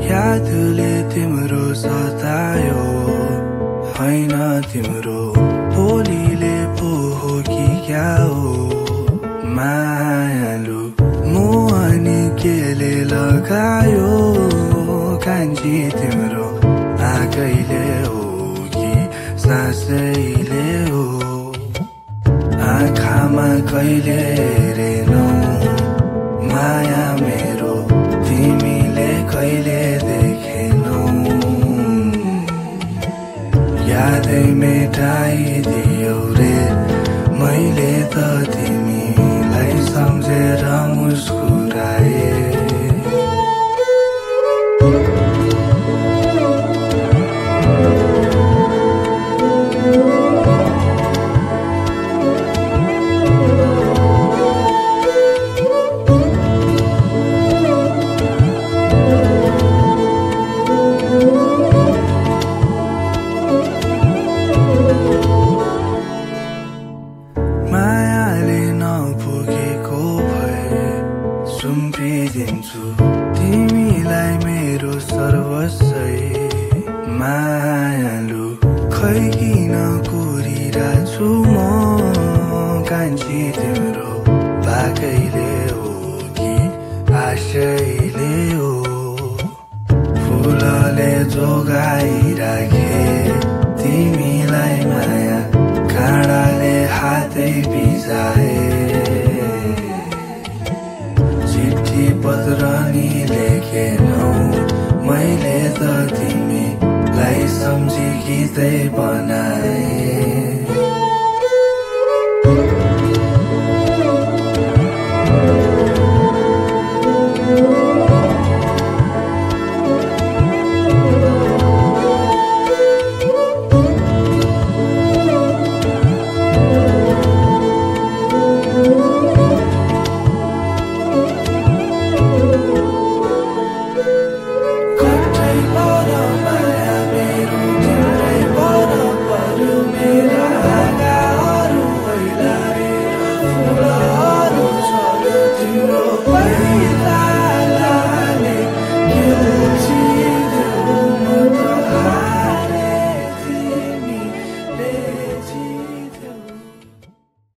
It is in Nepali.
यादले तिम्रो सतायो हैन तिम्रो बोलीले पो हो कि क्या हो मायालु मोहनी केले लगायो कान्छी तिम्रो आँखैले हो कि सासैले हो आँखामा कहिले हेरेनौ माया मेरो तिमीले कहिले देखेनौ यादै मेटाइदियौ रे मैले त तिमीलाई सम्झेर मुस्कुराए मायाले नपुगेको भए सुम्पिदिन्छु तिमीलाई मेरो सर्वस्व मायालु खै किन कुरिरहेछु म कान्छी तिम्रो बाकैले हो कि आशैले हो फुलले जोगाइराखे तिमीलाई माया काँडाले हातै